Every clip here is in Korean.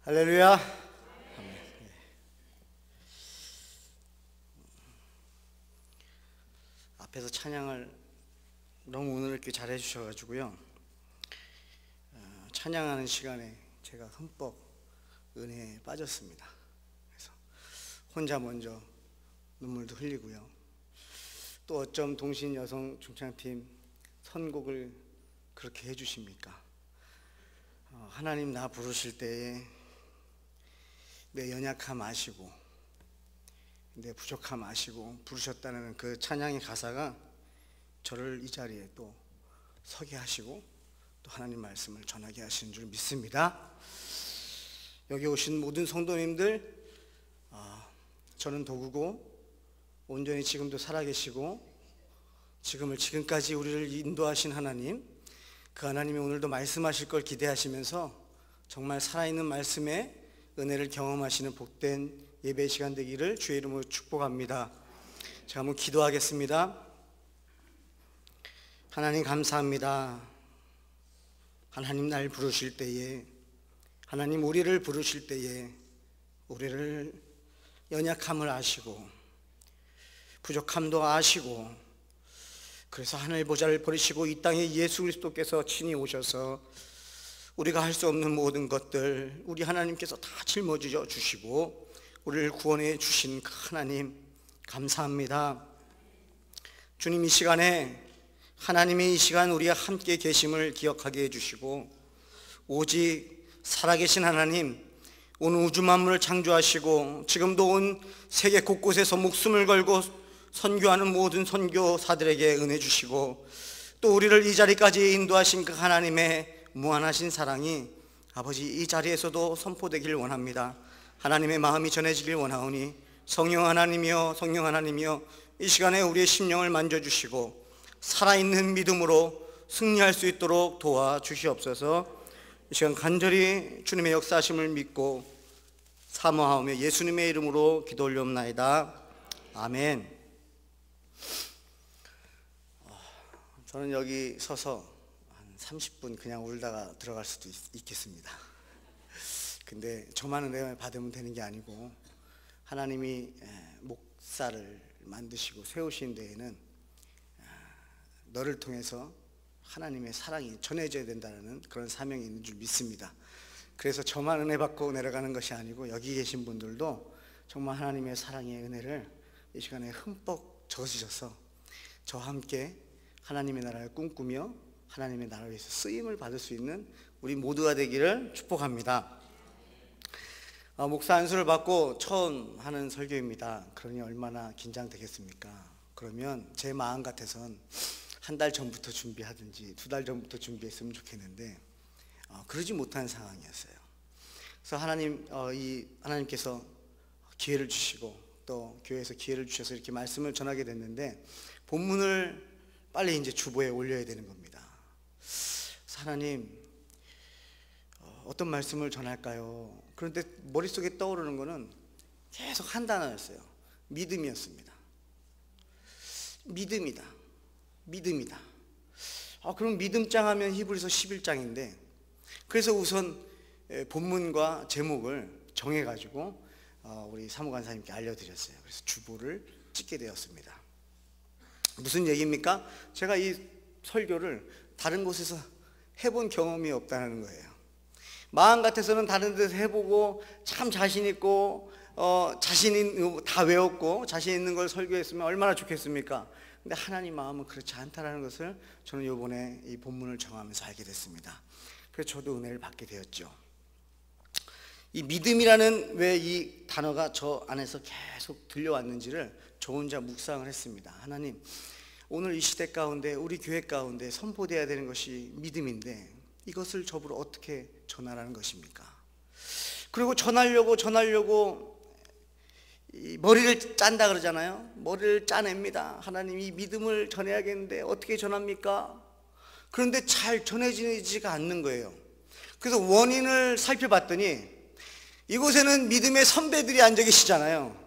할렐루야. 앞에서 찬양을 너무 오늘 이렇게 잘해 주셔가지고요. 찬양하는 시간에 제가 흠뻑 은혜에 빠졌습니다. 그래서 혼자 먼저 눈물도 흘리고요. 또 어쩜 동신 여성 중창팀 선곡을 그렇게 해주십니까? 하나님 나 부르실 때에 내 연약함 아시고 내 부족함 아시고 부르셨다는 그 찬양의 가사가 저를 이 자리에 또 서게 하시고 또 하나님 말씀을 전하게 하시는 줄 믿습니다. 여기 오신 모든 성도님들, 저는 도구고 온전히 지금도 살아계시고 지금까지 우리를 인도하신 하나님, 그 하나님이 오늘도 말씀하실 걸 기대하시면서 정말 살아있는 말씀의 은혜를 경험하시는 복된 예배 시간 되기를 주의 이름으로 축복합니다. 제가 한번 기도하겠습니다. 하나님 감사합니다. 하나님 날 부르실 때에, 하나님 우리를 부르실 때에 우리를 연약함을 아시고 부족함도 아시고, 그래서 하늘 보좌를 버리시고 이 땅에 예수 그리스도께서 친히 오셔서 우리가 할 수 없는 모든 것들 우리 하나님께서 다 짊어져 주시고 우리를 구원해 주신 그 하나님 감사합니다. 주님, 이 시간에 하나님의 이 시간 우리와 함께 계심을 기억하게 해주시고, 오직 살아계신 하나님, 온 우주 만물을 창조하시고 지금도 온 세계 곳곳에서 목숨을 걸고 선교하는 모든 선교사들에게 은혜 주시고, 또 우리를 이 자리까지 인도하신 그 하나님의 무한하신 사랑이 아버지 이 자리에서도 선포되길 원합니다. 하나님의 마음이 전해지길 원하오니 성령 하나님이여, 성령 하나님이여, 이 시간에 우리의 심령을 만져주시고 살아있는 믿음으로 승리할 수 있도록 도와주시옵소서. 이 시간 간절히 주님의 역사하심을 믿고 사모하오며 예수님의 이름으로 기도 올려옵나이다. 아멘. 저는 여기 서서 한 30분 그냥 울다가 들어갈 수도 있겠습니다. 근데 저만 은혜 받으면 되는 게 아니고 하나님이 목사를 만드시고 세우신 데에는 너를 통해서 하나님의 사랑이 전해져야 된다는 그런 사명이 있는 줄 믿습니다. 그래서 저만 은혜 받고 내려가는 것이 아니고 여기 계신 분들도 정말 하나님의 사랑의 은혜를 이 시간에 흠뻑 젖으셔서 저와 함께 하나님의 나라를 꿈꾸며 하나님의 나라를 위해서 쓰임을 받을 수 있는 우리 모두가 되기를 축복합니다. 목사 안수를 받고 처음 하는 설교입니다. 그러니 얼마나 긴장되겠습니까? 그러면 제 마음 같아선 한 달 전부터 준비하든지 2달 전부터 준비했으면 좋겠는데 그러지 못한 상황이었어요. 그래서 하나님께서 기회를 주시고 또 교회에서 기회를 주셔서 이렇게 말씀을 전하게 됐는데, 본문을 빨리 이제 주보에 올려야 되는 겁니다. 그래서 하나님, 어떤 말씀을 전할까요? 그런데 머릿속에 떠오르는 거는 계속 한 단어였어요. 믿음이었습니다. 믿음이다. 그럼 믿음장 하면 히브리서 11장인데, 그래서 우선 본문과 제목을 정해가지고 우리 사무관사님께 알려드렸어요. 그래서 주보를 찍게 되었습니다. 무슨 얘기입니까? 제가 이 설교를 다른 곳에서 해본 경험이 없다는 거예요. 마음 같아서는 다른 데서 해보고 참 자신 있고 다 외웠고 자신 있는 걸 설교했으면 얼마나 좋겠습니까? 근데 하나님 마음은 그렇지 않다는 것을 저는 이번에 이 본문을 정하면서 알게 됐습니다. 그래서 저도 은혜를 받게 되었죠. 이 믿음이라는 왜 이 단어가 저 안에서 계속 들려왔는지를 저 혼자 묵상을 했습니다. 하나님, 오늘 이 시대 가운데 우리 교회 가운데 선포되어야 되는 것이 믿음인데 이것을 저부로 어떻게 전하라는 것입니까? 그리고 전하려고 이 머리를 짠다 그러잖아요. 머리를 짜냅니다. 하나님, 이 믿음을 전해야겠는데 어떻게 전합니까? 그런데 잘 전해지지가 않는 거예요. 그래서 원인을 살펴봤더니 이곳에는 믿음의 선배들이 앉아 계시잖아요.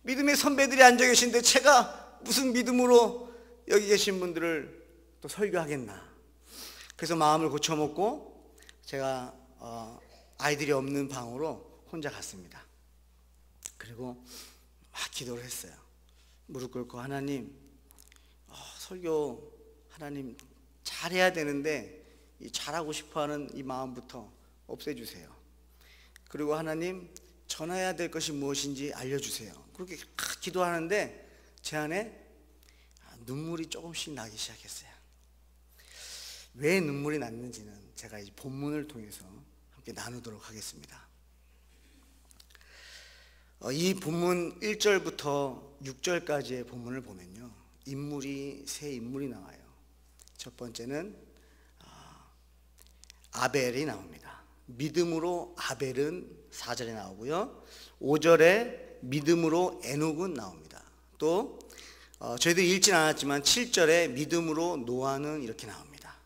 믿음의 선배들이 앉아 계신데 제가 무슨 믿음으로 여기 계신 분들을 또 설교하겠나. 그래서 마음을 고쳐먹고 제가 아이들이 없는 방으로 혼자 갔습니다. 그리고 막 기도를 했어요. 무릎 꿇고 하나님, 설교 하나님 잘해야 되는데 이 잘하고 싶어하는 이 마음부터 없애주세요. 그리고 하나님, 전해야 될 것이 무엇인지 알려주세요. 그렇게 기도하는데 제 안에 눈물이 조금씩 나기 시작했어요. 왜 눈물이 났는지는 제가 이 본문을 통해서 함께 나누도록 하겠습니다. 이 본문 1절부터 6절까지의 본문을 보면요, 세 인물이 나와요. 첫 번째는 아벨이 나옵니다. 믿음으로 아벨은 4절에 나오고요, 5절에 믿음으로 에녹은 나옵니다. 또 저희들이 읽진 않았지만 7절에 믿음으로 노아는 이렇게 나옵니다.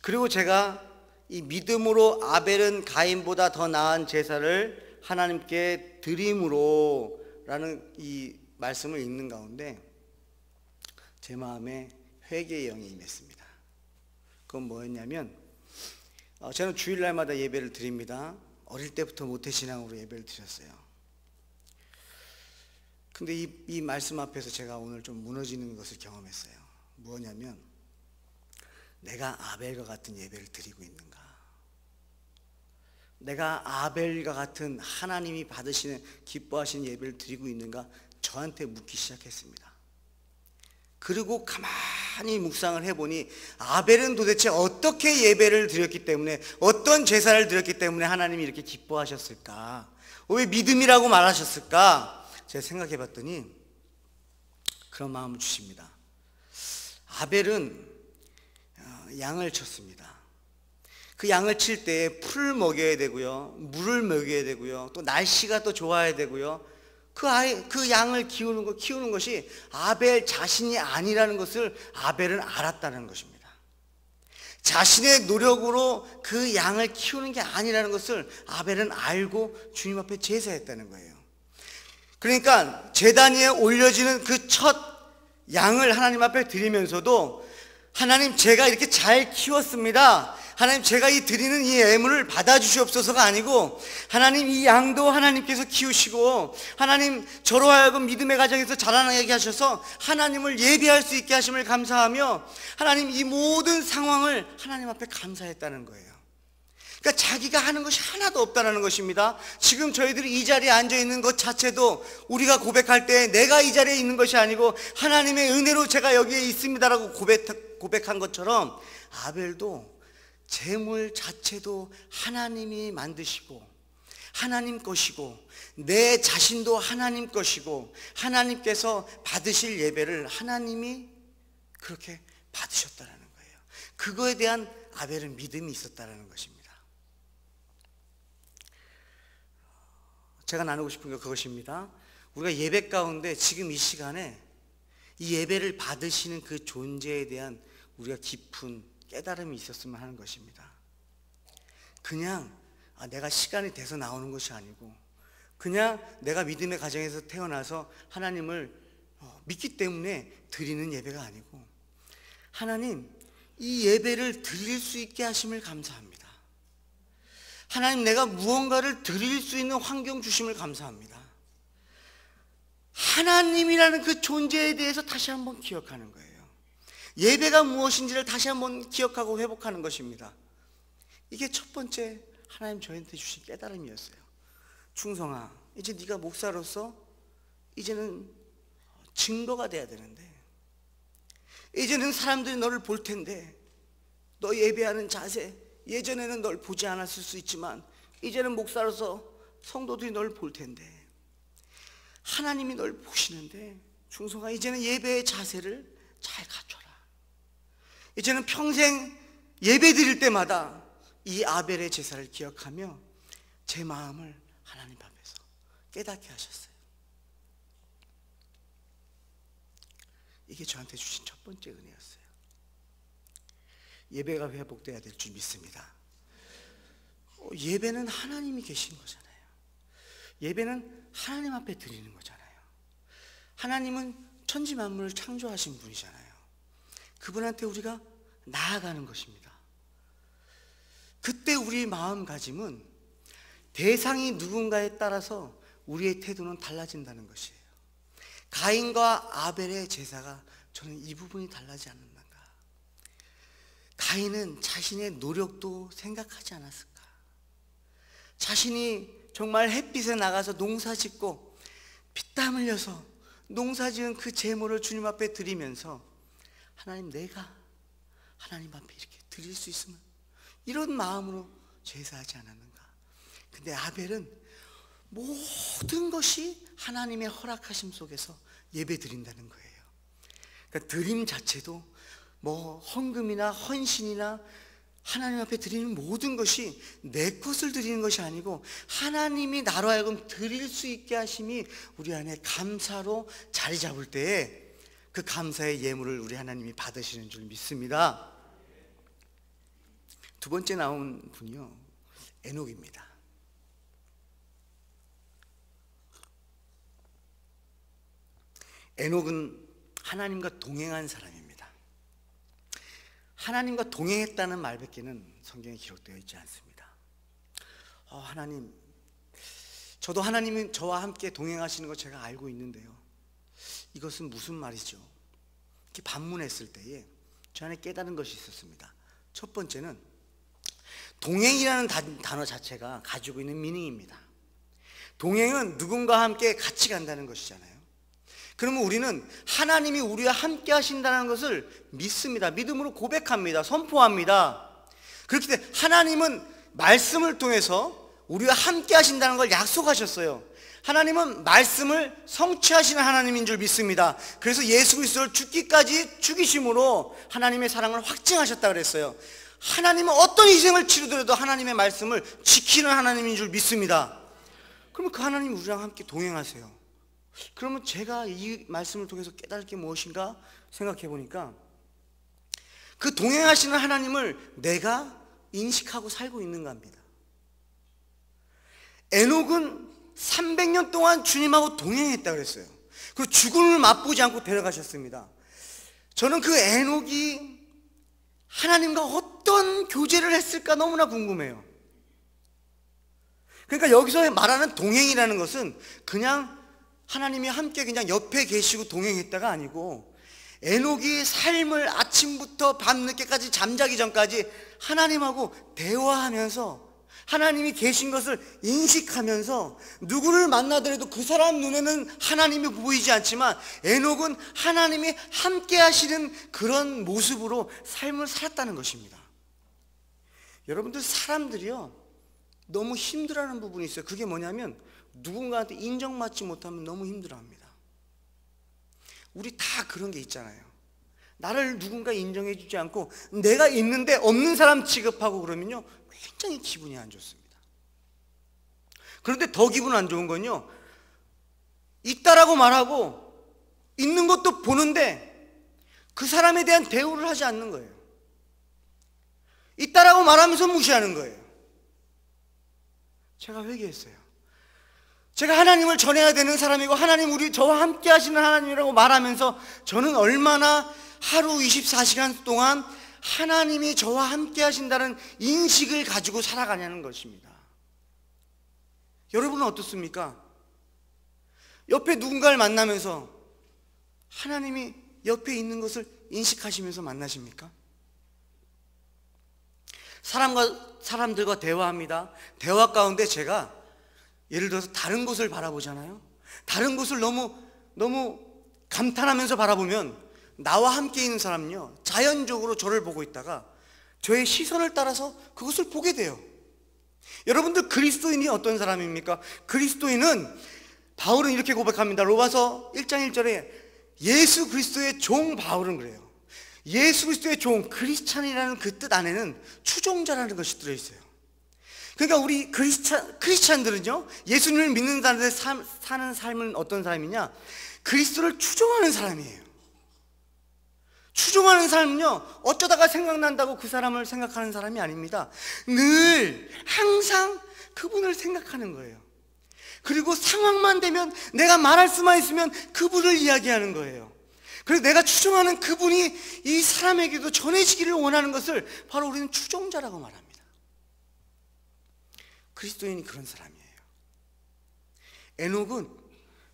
그리고 제가 이 믿음으로 아벨은 가인보다 더 나은 제사를 하나님께 드림으로 라는 이 말씀을 읽는 가운데 제 마음에 회개의 영이 임했습니다. 그건 뭐였냐면, 저는 주일날마다 예배를 드립니다. 어릴 때부터 모태신앙으로 예배를 드렸어요. 근데 이 말씀 앞에서 제가 오늘 좀 무너지는 것을 경험했어요. 뭐냐면, 내가 아벨과 같은 예배를 드리고 있는가? 내가 아벨과 같은 하나님이 받으시는 기뻐하시는 예배를 드리고 있는가? 저한테 묻기 시작했습니다. 그리고 가만히 묵상을 해보니 아벨은 도대체 어떻게 예배를 드렸기 때문에, 어떤 제사를 드렸기 때문에 하나님이 이렇게 기뻐하셨을까? 왜 믿음이라고 말하셨을까? 제가 생각해 봤더니 그런 마음을 주십니다. 아벨은 양을 쳤습니다. 그 양을 칠 때 풀을 먹여야 되고요, 물을 먹여야 되고요, 또 날씨가 또 좋아야 되고요. 그 양을 키우는 것이 아벨 자신이 아니라는 것을 아벨은 알았다는 것입니다. 자신의 노력으로 그 양을 키우는 게 아니라는 것을 아벨은 알고 주님 앞에 제사했다는 거예요. 그러니까 제단 위에 올려지는 그 첫 양을 하나님 앞에 드리면서도, 하나님, 제가 이렇게 잘 키웠습니다. 하나님, 제가 드리는 이 예물을 받아주시옵소서가 아니고, 하나님, 이 양도 하나님께서 키우시고, 하나님, 저로 하여금 믿음의 가정에서 자라나게 하셔서 하나님을 예배할 수 있게 하심을 감사하며, 하나님, 이 모든 상황을 하나님 앞에 감사했다는 거예요. 그러니까 자기가 하는 것이 하나도 없다는 것입니다. 지금 저희들이 이 자리에 앉아 있는 것 자체도 우리가 고백할 때 내가 이 자리에 있는 것이 아니고 하나님의 은혜로 제가 여기에 있습니다라고 고백한 것처럼, 아벨도 재물 자체도 하나님이 만드시고 하나님 것이고, 내 자신도 하나님 것이고, 하나님께서 받으실 예배를 하나님이 그렇게 받으셨다는 거예요. 그거에 대한 아벨은 믿음이 있었다는 것입니다. 제가 나누고 싶은 게 그것입니다. 우리가 예배 가운데 지금 이 시간에 이 예배를 받으시는 그 존재에 대한 우리가 깊은 깨달음이 있었으면 하는 것입니다. 그냥 내가 시간이 돼서 나오는 것이 아니고, 그냥 내가 믿음의 가정에서 태어나서 하나님을 믿기 때문에 드리는 예배가 아니고, 하나님, 이 예배를 드릴 수 있게 하심을 감사합니다. 하나님, 내가 무언가를 드릴 수 있는 환경 주심을 감사합니다. 하나님이라는 그 존재에 대해서 다시 한번 기억하는 거예요. 예배가 무엇인지를 다시 한번 기억하고 회복하는 것입니다. 이게 첫 번째 하나님 저희한테 주신 깨달음이었어요. 충성아, 이제 네가 목사로서 이제는 증거가 돼야 되는데, 이제는 사람들이 너를 볼 텐데, 너 예배하는 자세, 예전에는 널 보지 않았을 수 있지만 이제는 목사로서 성도들이 널 볼 텐데, 하나님이 널 보시는데, 충성아, 이제는 예배의 자세를 잘 갖춰라. 이제는 평생 예배 드릴 때마다 이 아벨의 제사를 기억하며 제 마음을 하나님 앞에서 깨닫게 하셨어요. 이게 저한테 주신 첫 번째 은혜였어요. 예배가 회복돼야 될 줄 믿습니다. 예배는 하나님이 계신 거잖아요. 예배는 하나님 앞에 드리는 거잖아요. 하나님은 천지 만물을 창조하신 분이잖아요. 그분한테 우리가 나아가는 것입니다. 그때 우리 마음가짐은 대상이 누군가에 따라서 우리의 태도는 달라진다는 것이에요. 가인과 아벨의 제사가 저는 이 부분이 달라지지 않는가. 가인은 자신의 노력도 생각하지 않았을까? 자신이 정말 햇빛에 나가서 농사 짓고 피땀 흘려서 농사 지은 그 제물을 주님 앞에 드리면서 하나님, 내가 하나님 앞에 이렇게 드릴 수 있으면, 이런 마음으로 제사하지 않았는가? 근데 아벨은 모든 것이 하나님의 허락하심 속에서 예배 드린다는 거예요. 그러니까 드림 자체도 뭐 헌금이나 헌신이나 하나님 앞에 드리는 모든 것이 내 것을 드리는 것이 아니고 하나님이 나로 하여금 드릴 수 있게 하심이 우리 안에 감사로 자리 잡을 때에 그 감사의 예물을 우리 하나님이 받으시는 줄 믿습니다. 두 번째 나온 분이요, 에녹입니다. 에녹은 하나님과 동행한 사람입니다. 하나님과 동행했다는 말밖에는 성경에 기록되어 있지 않습니다. 하나님, 저도 하나님은 저와 함께 동행하시는 거 제가 알고 있는데요, 이것은 무슨 말이죠? 이렇게 반문했을 때에 저 안에 깨달은 것이 있었습니다. 첫 번째는 동행이라는 단어 자체가 가지고 있는 미닝입니다. 동행은 누군가와 함께 같이 간다는 것이잖아요. 그러면 우리는 하나님이 우리와 함께 하신다는 것을 믿습니다. 믿음으로 고백합니다. 선포합니다. 그렇기 때문에 하나님은 말씀을 통해서 우리와 함께 하신다는 걸 약속하셨어요. 하나님은 말씀을 성취하시는 하나님인 줄 믿습니다. 그래서 예수 그리스도를 죽기까지 죽이심으로 하나님의 사랑을 확증하셨다 그랬어요. 하나님은 어떤 희생을 치르더라도 하나님의 말씀을 지키는 하나님인 줄 믿습니다. 그러면 그 하나님이 우리랑 함께 동행하세요. 그러면 제가 이 말씀을 통해서 깨달을 게 무엇인가 생각해 보니까, 그 동행하시는 하나님을 내가 인식하고 살고 있는가 합니다. 에녹은 300년 동안 주님하고 동행했다 그랬어요. 그리고 죽음을 맛보지 않고 데려가셨습니다. 저는 그 에녹이 하나님과 어떤 교제를 했을까 너무나 궁금해요. 그러니까 여기서 말하는 동행이라는 것은 그냥 하나님이 함께 그냥 옆에 계시고 동행했다가 아니고, 에녹이 삶을 아침부터 밤늦게까지 잠자기 전까지 하나님하고 대화하면서 하나님이 계신 것을 인식하면서, 누구를 만나더라도 그 사람 눈에는 하나님이 보이지 않지만 에녹은 하나님이 함께 하시는 그런 모습으로 삶을 살았다는 것입니다. 여러분들, 사람들이요 너무 힘들어하는 부분이 있어요. 그게 뭐냐면, 누군가한테 인정받지 못하면 너무 힘들어합니다. 우리 다 그런 게 있잖아요. 나를 누군가 인정해 주지 않고 내가 있는데 없는 사람 취급하고 그러면요 굉장히 기분이 안 좋습니다. 그런데 더 기분 안 좋은 건요, 있다라고 말하고 있는 것도 보는데 그 사람에 대한 대우를 하지 않는 거예요. 있다라고 말하면서 무시하는 거예요. 제가 회개했어요. 제가 하나님을 전해야 되는 사람이고 하나님, 우리 저와 함께 하시는 하나님이라고 말하면서 저는 얼마나 하루 24시간 동안 하나님이 저와 함께 하신다는 인식을 가지고 살아가냐는 것입니다. 여러분은 어떻습니까? 옆에 누군가를 만나면서 하나님이 옆에 있는 것을 인식하시면서 만나십니까? 사람들과 대화합니다. 대화 가운데 제가 예를 들어서 다른 곳을 바라보잖아요. 다른 곳을 너무 감탄하면서 바라보면 나와 함께 있는 사람은요 자연적으로 저를 보고 있다가 저의 시선을 따라서 그것을 보게 돼요. 여러분들, 그리스도인이 어떤 사람입니까? 그리스도인은, 바울은 이렇게 고백합니다. 로마서 1장 1절에 예수 그리스도의 종 바울은 그래요. 예수 그리스도의 종, 크리스찬이라는 그 뜻 안에는 추종자라는 것이 들어있어요. 그러니까 우리 크리스찬들은요 예수님을 믿는 사람들 사는 삶은 어떤 사람이냐? 그리스도를 추종하는 사람이에요. 추종하는 삶은요 어쩌다가 생각난다고 그 사람을 생각하는 사람이 아닙니다. 늘 항상 그분을 생각하는 거예요. 그리고 상황만 되면, 내가 말할 수만 있으면 그분을 이야기하는 거예요. 그래서 내가 추종하는 그분이 이 사람에게도 전해지기를 원하는 것을 바로 우리는 추종자라고 말합니다. 그리스도인이 그런 사람이에요. 에녹은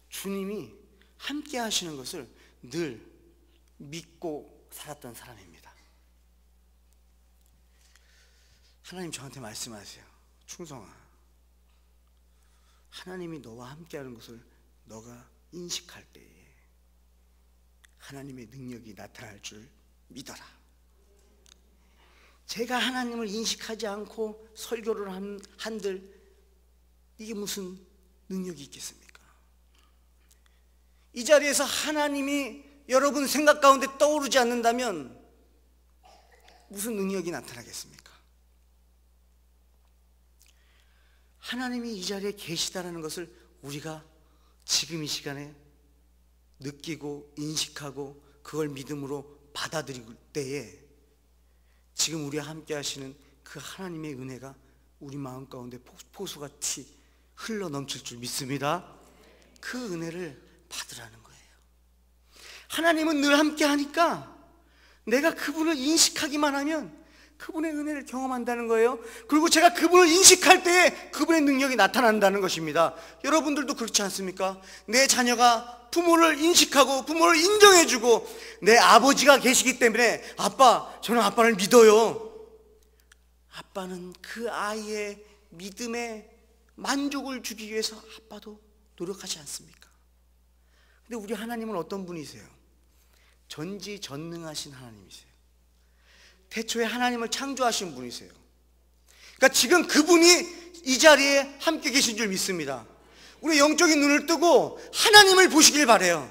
주님이 함께 하시는 것을 늘 믿고 살았던 사람입니다. 하나님 저한테 말씀하세요. 충성아, 하나님이 너와 함께하는 것을 너가 인식할 때에 하나님의 능력이 나타날 줄 믿어라. 제가 하나님을 인식하지 않고 설교를 한들 이게 무슨 능력이 있겠습니까? 이 자리에서 하나님이 여러분 생각 가운데 떠오르지 않는다면 무슨 능력이 나타나겠습니까? 하나님이 이 자리에 계시다라는 것을 우리가 지금 이 시간에 느끼고 인식하고 그걸 믿음으로 받아들일 때에 지금 우리와 함께 하시는 그 하나님의 은혜가 우리 마음 가운데 포수같이 흘러 넘칠 줄 믿습니다. 그 은혜를 받으라는 거예요. 하나님은 늘 함께 하니까 내가 그분을 인식하기만 하면 그분의 은혜를 경험한다는 거예요. 그리고 제가 그분을 인식할 때에 그분의 능력이 나타난다는 것입니다. 여러분들도 그렇지 않습니까? 내 자녀가 부모를 인식하고 부모를 인정해주고 내 아버지가 계시기 때문에 아빠, 저는 아빠를 믿어요. 아빠는 그 아이의 믿음에 만족을 주기 위해서 아빠도 노력하지 않습니까? 근데 우리 하나님은 어떤 분이세요? 전지전능하신 하나님이세요. 태초에 하나님을 창조하신 분이세요. 그러니까 지금 그분이 이 자리에 함께 계신 줄 믿습니다. 우리 영적인 눈을 뜨고 하나님을 보시길 바라요.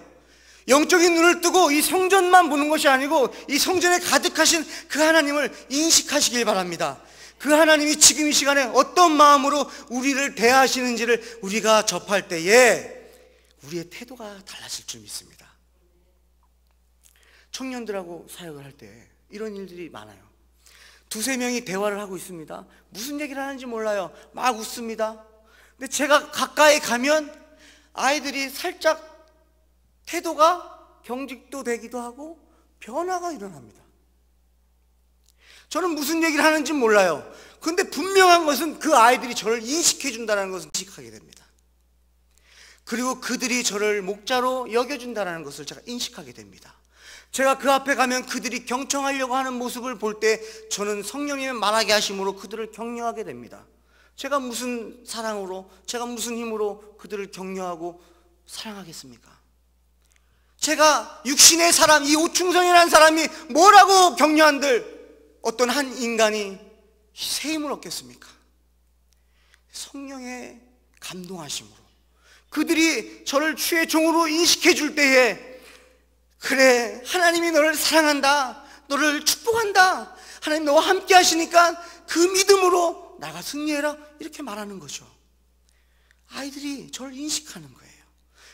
영적인 눈을 뜨고 이 성전만 보는 것이 아니고 이 성전에 가득하신 그 하나님을 인식하시길 바랍니다. 그 하나님이 지금 이 시간에 어떤 마음으로 우리를 대하시는지를 우리가 접할 때에 우리의 태도가 달라질 줄 믿습니다. 청년들하고 사역을 할 때 이런 일들이 많아요. 두세 명이 대화를 하고 있습니다. 무슨 얘기를 하는지 몰라요. 막 웃습니다. 근데 제가 가까이 가면 아이들이 살짝 태도가 경직도 되기도 하고 변화가 일어납니다. 저는 무슨 얘기를 하는지 몰라요. 근데 분명한 것은 그 아이들이 저를 인식해 준다는 것을 인식하게 됩니다. 그리고 그들이 저를 목자로 여겨준다는 것을 제가 인식하게 됩니다. 제가 그 앞에 가면 그들이 경청하려고 하는 모습을 볼 때 저는 성령님의 말하게 하심으로 그들을 격려하게 됩니다. 제가 무슨 사랑으로, 제가 무슨 힘으로 그들을 격려하고 사랑하겠습니까? 제가 육신의 사람, 이 오충성이라는 사람이 뭐라고 격려한들 어떤 한 인간이 새 힘을 얻겠습니까? 성령의 감동하심으로 그들이 저를 주의 종으로 인식해 줄 때에 그래, 하나님이 너를 사랑한다, 너를 축복한다, 하나님 너와 함께 하시니까 그 믿음으로 나가 승리해라, 이렇게 말하는 거죠. 아이들이 저를 인식하는 거예요.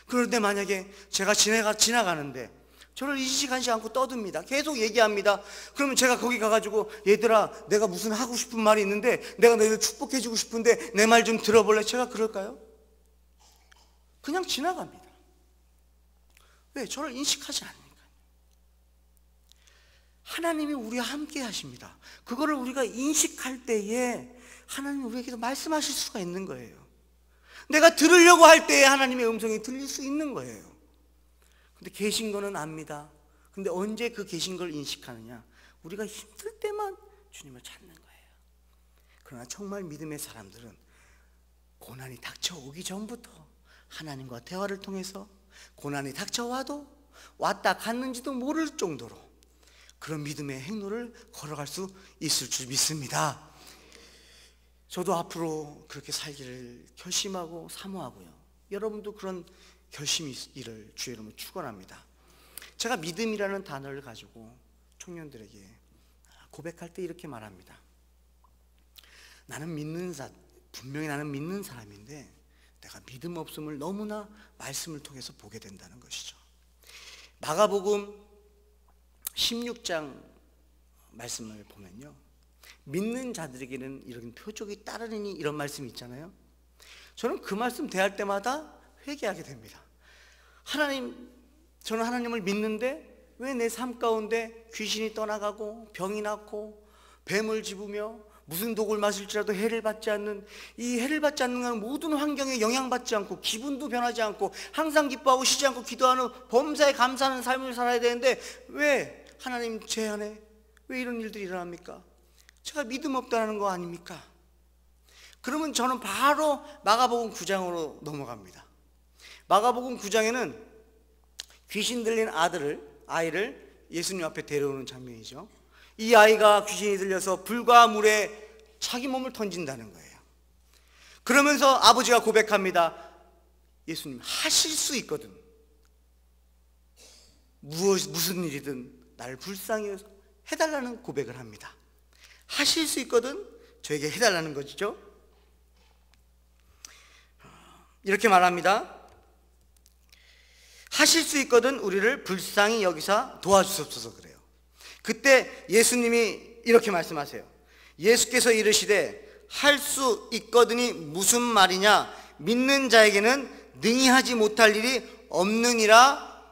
그런데 만약에 제가 지나가는데 저를 인식하지 않고 떠듭니다. 계속 얘기합니다. 그러면 제가 거기 가가지고 얘들아, 내가 무슨 하고 싶은 말이 있는데 내가 너희들 축복해주고 싶은데 내 말 좀 들어볼래? 제가 그럴까요? 그냥 지나갑니다. 왜? 저를 인식하지 않으니까. 하나님이 우리와 함께 하십니다. 그거를 우리가 인식할 때에 하나님이 우리에게도 말씀하실 수가 있는 거예요. 내가 들으려고 할 때에 하나님의 음성이 들릴 수 있는 거예요. 근데 계신 거는 압니다. 근데 언제 그 계신 걸 인식하느냐? 우리가 힘들 때만 주님을 찾는 거예요. 그러나 정말 믿음의 사람들은 고난이 닥쳐오기 전부터 하나님과 대화를 통해서 고난이 닥쳐와도 왔다 갔는지도 모를 정도로 그런 믿음의 행로를 걸어갈 수 있을 줄 믿습니다. 저도 앞으로 그렇게 살기를 결심하고 사모하고요. 여러분도 그런 결심이 있기를 주의 이름으로 축원합니다. 제가 믿음이라는 단어를 가지고 청년들에게 고백할 때 이렇게 말합니다. 분명히 나는 믿는 사람인데 내가 믿음 없음을 너무나 말씀을 통해서 보게 된다는 것이죠. 마가복음 16장 말씀을 보면요, 믿는 자들에게는 이런 표적이 따르니 이런 말씀이 있잖아요. 저는 그 말씀 대할 때마다 회개하게 됩니다. 하나님, 저는 하나님을 믿는데 왜 내 삶 가운데 귀신이 떠나가고 병이 낫고 뱀을 집으며 무슨 독을 마실지라도 해를 받지 않는, 이 해를 받지 않는 모든 환경에 영향받지 않고 기분도 변하지 않고 항상 기뻐하고 쉬지 않고 기도하는 범사에 감사하는 삶을 살아야 되는데, 왜 하나님 제 안에 왜 이런 일들이 일어납니까? 제가 믿음 없다는 거 아닙니까? 그러면 저는 바로 마가복음 9장으로 넘어갑니다. 마가복음 9장에는 귀신 들린 아이를 예수님 앞에 데려오는 장면이죠. 이 아이가 귀신이 들려서 불과 물에 자기 몸을 던진다는 거예요. 그러면서 아버지가 고백합니다. 예수님, 하실 수 있거든. 무슨 일이든 나를 불쌍히 여겨서 해달라는 고백을 합니다. 하실 수 있거든 저에게 해달라는 것이죠. 이렇게 말합니다. 하실 수 있거든 우리를 불쌍히 여기사 도와주옵소서 그래요. 그때 예수님이 이렇게 말씀하세요. 예수께서 이르시되 할 수 있거든이 무슨 말이냐? 믿는 자에게는 능히 하지 못할 일이 없느니라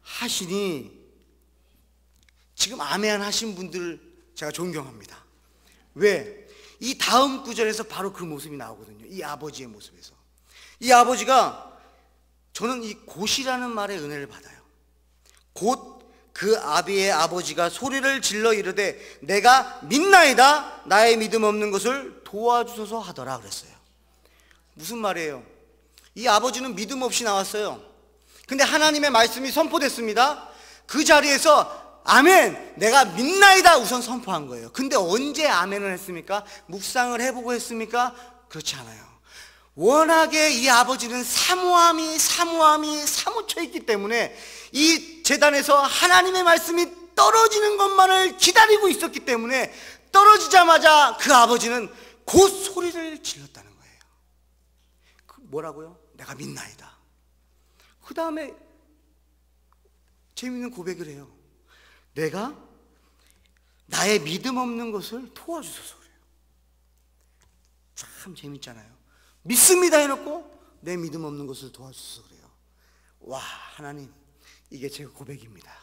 하시니. 지금 아멘 하신 분들 제가 존경합니다. 왜? 이 다음 구절에서 바로 그 모습이 나오거든요. 이 아버지의 모습에서. 이 아버지가, 저는 이 곧이라는 말에 은혜를 받아요. 곧 그 아비의 아버지가 소리를 질러 이르되 내가 믿나이다 나의 믿음 없는 것을 도와주소서 하더라 그랬어요. 무슨 말이에요? 이 아버지는 믿음 없이 나왔어요. 근데 하나님의 말씀이 선포됐습니다. 그 자리에서 아멘, 내가 믿나이다 우선 선포한 거예요. 근데 언제 아멘을 했습니까? 묵상을 해보고 했습니까? 그렇지 않아요. 워낙에 이 아버지는 사모함이 사무쳐 있기 때문에 이 제단에서 하나님의 말씀이 떨어지는 것만을 기다리고 있었기 때문에 떨어지자마자 그 아버지는 곧 소리를 질렀다는 거예요. 뭐라고요? 내가 믿나이다. 그 다음에 재미있는 고백을 해요. 내가 나의 믿음 없는 것을 도와주소서 그래요. 참 재밌잖아요. 믿습니다 해놓고 내 믿음 없는 것을 도와주소서 그래요. 와, 하나님, 이게 제 고백입니다.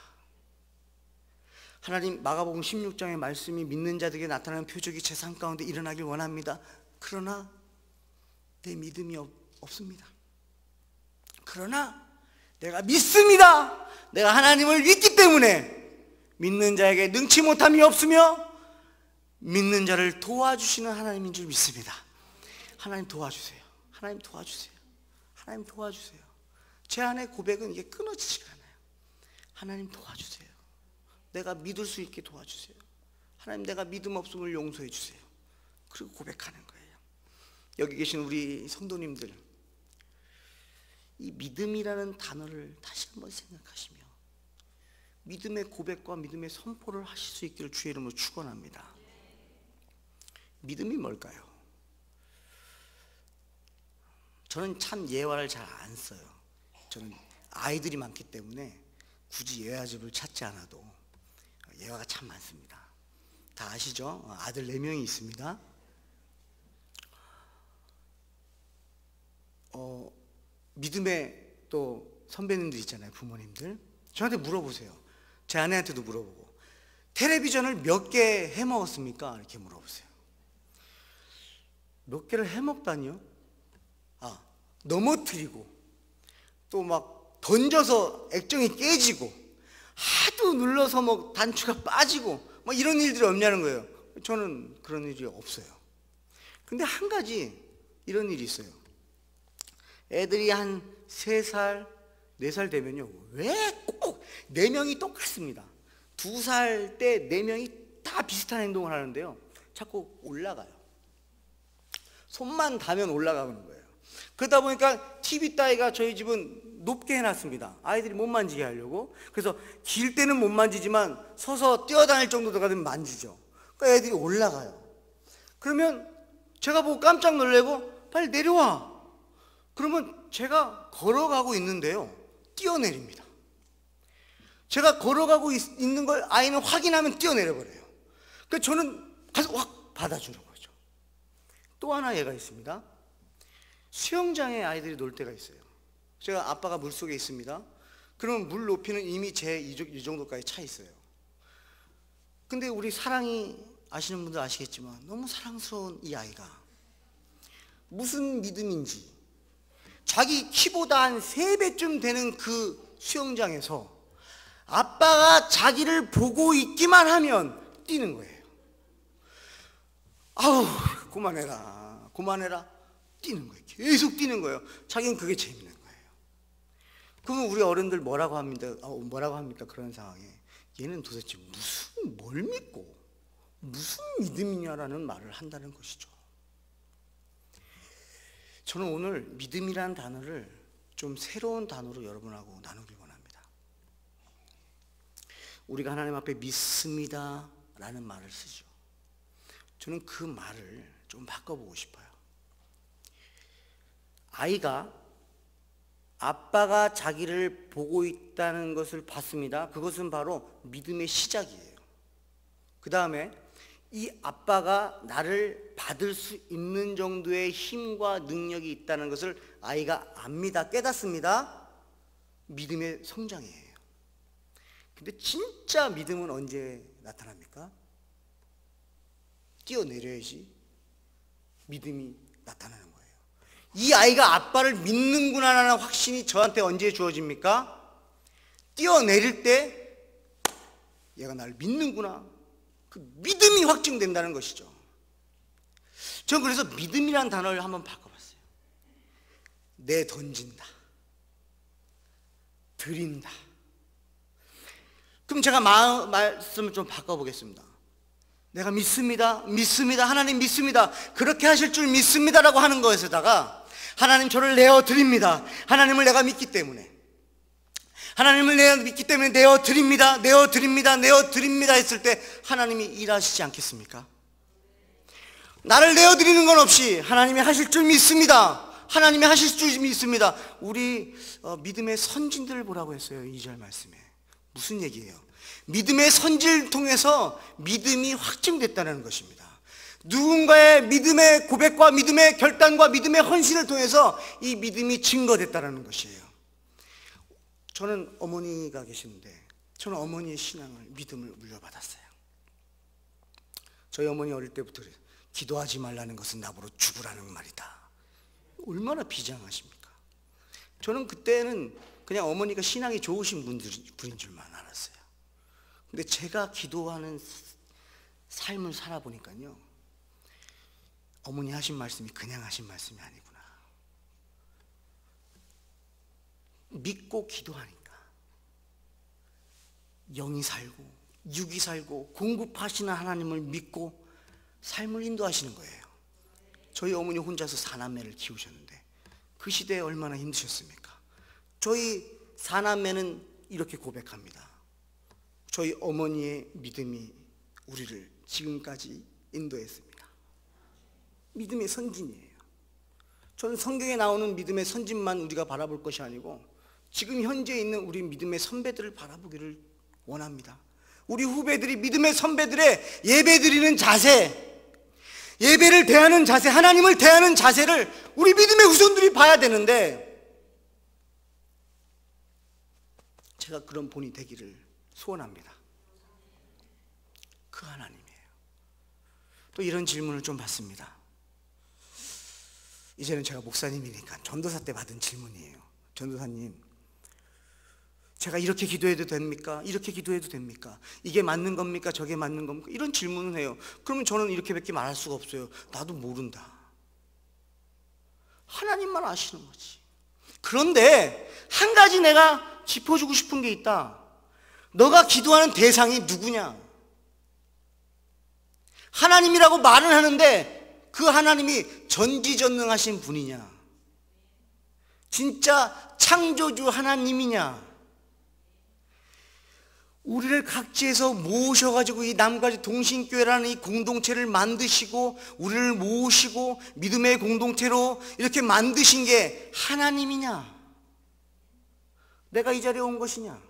하나님, 마가복음 16장의 말씀이 믿는 자들에게 나타나는 표적이 제 삶 가운데 일어나길 원합니다. 그러나 내 믿음이 없습니다. 그러나 내가 믿습니다. 내가 하나님을 믿기 때문에 믿는 자에게 능치 못함이 없으며 믿는 자를 도와주시는 하나님인 줄 믿습니다. 하나님 도와주세요. 하나님 도와주세요. 하나님 도와주세요. 제 안의 고백은 이게 끊어지지가 않아요. 하나님 도와주세요. 내가 믿을 수 있게 도와주세요. 하나님, 내가 믿음 없음을 용서해 주세요. 그리고 고백하는 거예요. 여기 계신 우리 성도님들, 이 믿음이라는 단어를 다시 한번 생각하시며 믿음의 고백과 믿음의 선포를 하실 수 있기를 주의 이름으로 축원합니다. 믿음이 뭘까요? 저는 참 예화를 잘 안 써요. 저는 아이들이 많기 때문에 굳이 예화집을 찾지 않아도 예화가 참 많습니다. 다 아시죠? 아들 4명이 있습니다. 믿음의 또 선배님들 있잖아요. 부모님들 저한테 물어보세요. 제 아내한테도 물어보고, 텔레비전을 몇 개 해먹었습니까? 이렇게 물어보세요. 몇 개를 해먹다니요? 넘어뜨리고 또 막 던져서 액정이 깨지고 하도 눌러서 뭐 단추가 빠지고 뭐 이런 일들이 없냐는 거예요. 저는 그런 일이 없어요. 근데 한 가지 이런 일이 있어요. 애들이 한 3살, 4살 되면요, 왜 꼭 4명이 똑같습니다. 2살 때 4명이 다 비슷한 행동을 하는데요, 자꾸 올라가요. 손만 닿으면 올라가는 거예요. 그러다 보니까 TV 따위가 저희 집은 높게 해놨습니다. 아이들이 못 만지게 하려고. 그래서 길 때는 못 만지지만 서서 뛰어다닐 정도 되면 만지죠. 그러니까 애들이 올라가요. 그러면 제가 보고 깜짝 놀래고 빨리 내려와. 그러면 제가 걸어가고 있는데요, 뛰어내립니다. 제가 걸어가고 있는 걸 아이는 확인하면 뛰어내려버려요. 그래서 저는 가서 확 받아주는 거죠. 또 하나 예가 있습니다. 수영장에 아이들이 놀 때가 있어요. 제가 아빠가 물속에 있습니다. 그러면 물 높이는 이미 제 이 정도까지 차 있어요. 근데 우리 사랑이 아시는 분들 아시겠지만 너무 사랑스러운 이 아이가 무슨 믿음인지 자기 키보다 한 3배쯤 되는 그 수영장에서 아빠가 자기를 보고 있기만 하면 뛰는 거예요. 아우, 그만해라, 그만해라. 뛰는 거예요. 계속 뛰는 거예요. 자기는 그게 재밌는 거예요. 그러면 우리 어른들 뭐라고 합니까? 그런 상황에 얘는 도대체 뭘 믿고 무슨 믿음이냐라는 말을 한다는 것이죠. 저는 오늘 믿음이라는 단어를 좀 새로운 단어로 여러분하고 나누길 원합니다. 우리가 하나님 앞에 믿습니다 라는 말을 쓰죠. 저는 그 말을 좀 바꿔보고 싶어요. 아이가 아빠가 자기를 보고 있다는 것을 봤습니다. 그것은 바로 믿음의 시작이에요. 그 다음에 이 아빠가 나를 받을 수 있는 정도의 힘과 능력이 있다는 것을 아이가 압니다. 깨닫습니다. 믿음의 성장이에요. 근데 진짜 믿음은 언제 나타납니까? 뛰어내려야지 믿음이 나타나는 거예요. 이 아이가 아빠를 믿는구나라는 확신이 저한테 언제 주어집니까? 뛰어내릴 때 얘가 나를 믿는구나, 그 믿음이 확증된다는 것이죠. 저는 그래서 믿음이라는 단어를 한번 바꿔봤어요. 내던진다, 드린다. 그럼 제가 말씀을 좀 바꿔보겠습니다. 내가 믿습니다, 믿습니다, 하나님 믿습니다, 그렇게 하실 줄 믿습니다라고 하는 것에다가 하나님 저를 내어드립니다, 하나님을 내가 믿기 때문에, 하나님을 내가 믿기 때문에 내어드립니다, 내어드립니다, 내어드립니다 했을 때 하나님이 일하시지 않겠습니까? 나를 내어드리는 건 없이 하나님이 하실 줄 믿습니다, 하나님이 하실 줄 믿습니다. 우리 믿음의 선진들을 보라고 했어요. 2절 말씀에. 무슨 얘기예요? 믿음의 선지를 통해서 믿음이 확증됐다는 것입니다. 누군가의 믿음의 고백과 믿음의 결단과 믿음의 헌신을 통해서 이 믿음이 증거됐다는 것이에요. 저는 어머니가 계시는데 저는 어머니의 신앙을, 믿음을 물려받았어요. 저희 어머니 어릴 때부터 그래요. 기도하지 말라는 것은 나보러 죽으라는 말이다. 얼마나 비장하십니까? 저는 그때는 그냥 어머니가 신앙이 좋으신 분인 줄만 알았어요. 근데 제가 기도하는 삶을 살아보니까요, 어머니 하신 말씀이 그냥 하신 말씀이 아니구나. 믿고 기도하니까 영이 살고 육이 살고 공급하시는 하나님을 믿고 삶을 인도하시는 거예요. 저희 어머니 혼자서 4남매를 키우셨는데 그 시대에 얼마나 힘드셨습니까? 저희 4남매는 이렇게 고백합니다. 저희 어머니의 믿음이 우리를 지금까지 인도했습니다. 믿음의 선진이에요. 저는 성경에 나오는 믿음의 선진만 우리가 바라볼 것이 아니고 지금 현재 있는 우리 믿음의 선배들을 바라보기를 원합니다. 우리 후배들이 믿음의 선배들의 예배드리는 자세, 예배를 대하는 자세, 하나님을 대하는 자세를 우리 믿음의 후손들이 봐야 되는데 제가 그런 본이 되기를 소원합니다. 그 하나님이에요. 또 이런 질문을 좀 받습니다. 이제는 제가 목사님이니까 전도사 때 받은 질문이에요. 전도사님, 제가 이렇게 기도해도 됩니까? 이렇게 기도해도 됩니까? 이게 맞는 겁니까? 저게 맞는 겁니까? 이런 질문을 해요. 그러면 저는 이렇게밖에 말할 수가 없어요. 나도 모른다. 하나님만 아시는 거지. 그런데 한 가지 내가 짚어주고 싶은 게 있다. 너가 기도하는 대상이 누구냐? 하나님이라고 말은 하는데 그 하나님이 전지전능하신 분이냐? 진짜 창조주 하나님이냐? 우리를 각지에서 모으셔가지고 이 남가주 동신교회라는 이 공동체를 만드시고 우리를 모으시고 믿음의 공동체로 이렇게 만드신 게 하나님이냐? 내가 이 자리에 온 것이냐?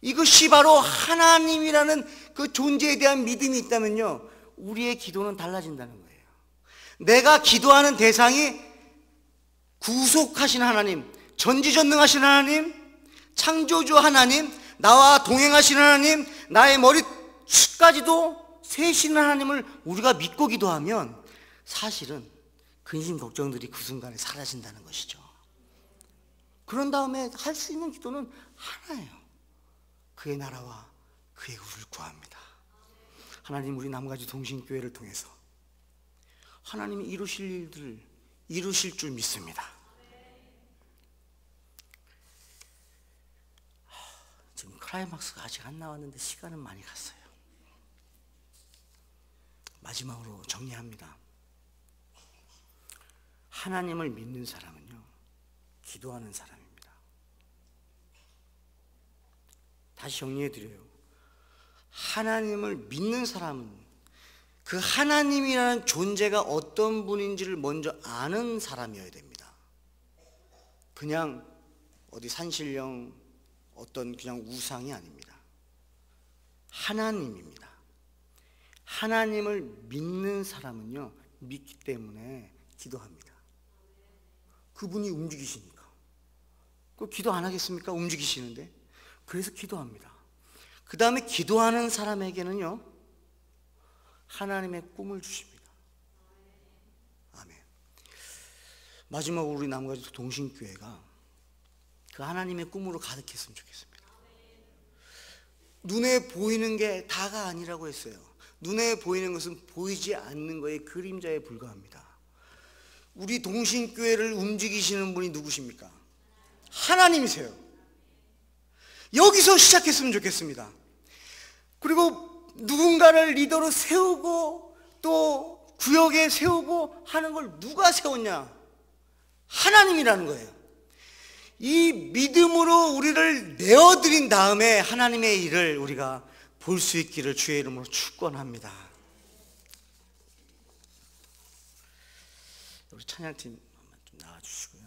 이것이 바로 하나님이라는 그 존재에 대한 믿음이 있다면요, 우리의 기도는 달라진다는 거예요. 내가 기도하는 대상이 구속하신 하나님, 전지전능하신 하나님, 창조주 하나님, 나와 동행하시는 하나님, 나의 머리숱까지도 세신 하나님을 우리가 믿고 기도하면 사실은 근심 걱정들이 그 순간에 사라진다는 것이죠. 그런 다음에 할 수 있는 기도는 하나예요. 그의 나라와 그의 의를 구합니다. 하나님, 우리 남가주 동신교회를 통해서 하나님이 이루실 일들을 이루실 줄 믿습니다. 지금 클라이막스가 아직 안 나왔는데 시간은 많이 갔어요. 마지막으로 정리합니다. 하나님을 믿는 사람은요, 기도하는 사람입니다. 다시 정리해드려요. 하나님을 믿는 사람은 그 하나님이라는 존재가 어떤 분인지를 먼저 아는 사람이어야 됩니다. 그냥 어디 산신령, 어떤 그냥 우상이 아닙니다. 하나님입니다. 하나님을 믿는 사람은요, 믿기 때문에 기도합니다. 그분이 움직이시니까. 그 기도 안 하겠습니까? 움직이시는데. 그래서 기도합니다. 그 다음에 기도하는 사람에게는요, 하나님의 꿈을 주십니다. 아멘. 마지막으로 우리 남가주 동신교회가 그 하나님의 꿈으로 가득했으면 좋겠습니다. 눈에 보이는 게 다가 아니라고 했어요. 눈에 보이는 것은 보이지 않는 거의 그림자에 불과합니다. 우리 동신교회를 움직이시는 분이 누구십니까? 하나님이세요. 여기서 시작했으면 좋겠습니다. 그리고 누군가를 리더로 세우고 또 구역에 세우고 하는 걸 누가 세웠냐? 하나님이라는 거예요. 이 믿음으로 우리를 내어드린 다음에 하나님의 일을 우리가 볼 수 있기를 주의 이름으로 축원합니다. 우리 찬양팀 한번 좀 나와주시고요.